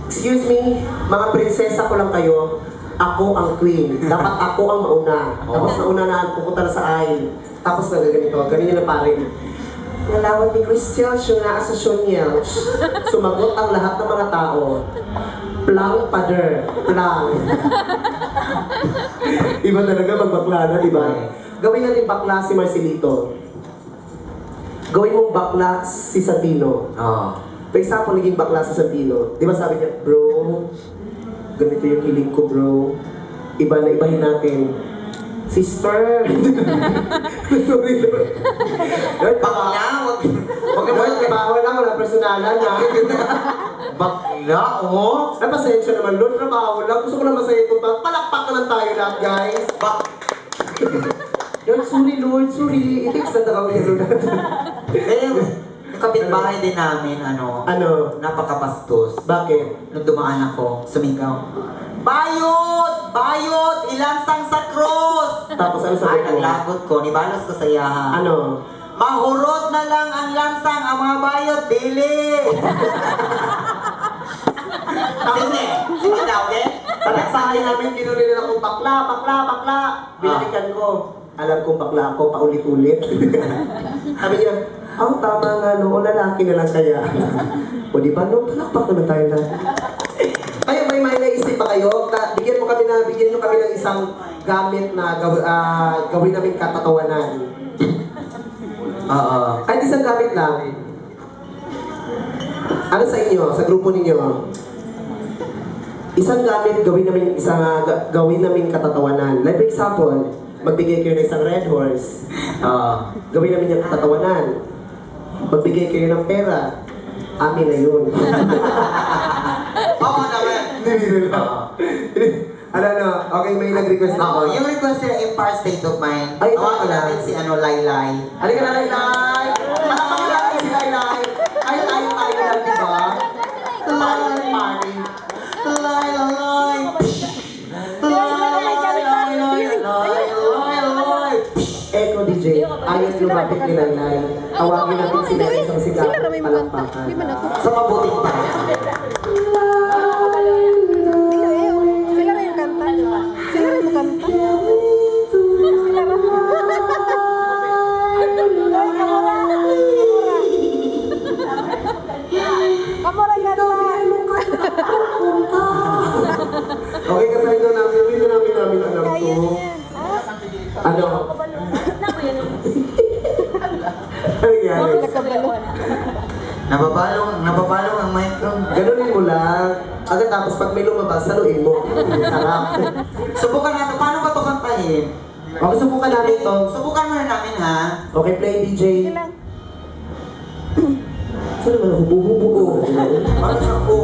Excuse me, mga prinsesa ko lang kayo. Ako ang queen. Dapat ako ang mauna. Tapos nauna na pupunta na sa aisle. Tapos na ganito. Ganyan na parin. Nalawan ni Christian, siya na asasyon niya. Sumagot ang lahat ng mga tao. Plang pader. Plang. Iba talaga magbakla na, diba? Gawin natin bakla si Marcelito. Gawin mong bakla si Santino. For example, naging bakla si Santino. Di ba sabi niya, bro, ganito yung hiling ko, bro. Iba na ibahin natin. Sister! Sorry, Lord. Lord, bakla! Huwag trabaho lang, wala personalan na. Bakla, oh! Ay, pasensya naman, Lord, trabaho lang. Gusto ko lang masaya ito. Palakpak na lang tayo lahat, guys. Lord, sorry, Lord, sorry. I-text na kami yung Lord. Eh, yung kapitbahay din namin, Ano? napakapastos. Bakit? Nung dumaan ako, sumigaw, Bayot! Bayot! Ilansang sa krus! Tapos ano Ay, sabi mo? naglagot ko, nibalos ko sa iyaha. Ano? Mahurot na lang ang lansang, ang mga bayot, dili! Sige! Sige daw, eh? Talaksahay namin, ginunin nila akong bakla, bakla, bakla. Binalikan ko. Alam kong bakla ako, paulit-ulit. Sabi niya, tama nga, no, lalaki na lang kaya. O di ba, no, palakpak naman tayo na. Kayo, may naisip pa kayo? Bigyan nyo kami ng isang gamit na gawin namin katatawanan. Kahit isang gamit lang. Ano sa inyo, sa grupo ninyo? Isang gamit gawin namin katatawanan. Like for example, magbigay kayo ng isang red horse. Gawin namin yung katatawanan. Magbigay kayo ng pera. Amin na yun. Oo naman. Ano, okay, may nag-request ako. Yung request nila, Empire State of Mind. Ay, ito tawagan pala. natin si Laylay. Halika na, Laylay! Malapang natin si Laylay! Tayo lang, diba? Party. Laylay! Echo DJ, ayaw lumapit ni Laylay. Tawagin natin si Laylay sa sigaw. Sila ramay magkanta. Di ba na to? Sa mabuting pa. Sila rin yung kanta. Sila rin yung kanta. Sila rin. Kamura ganda. Okay, katay na namin. Hindi namin alam Kaya to. niya. Ano? Ano yan? Nababalong ang mic ko. Ganunin mo lang. Agad tapos pag may lumabas, saluin mo. Sarap. Subukan natin. Paano ba ito kantahin? Okay, subukan natin to. Subukan muna namin, ha? Okay, play DJ. Ilang? Saan naman? Hubo-hubo ko. Parang ako.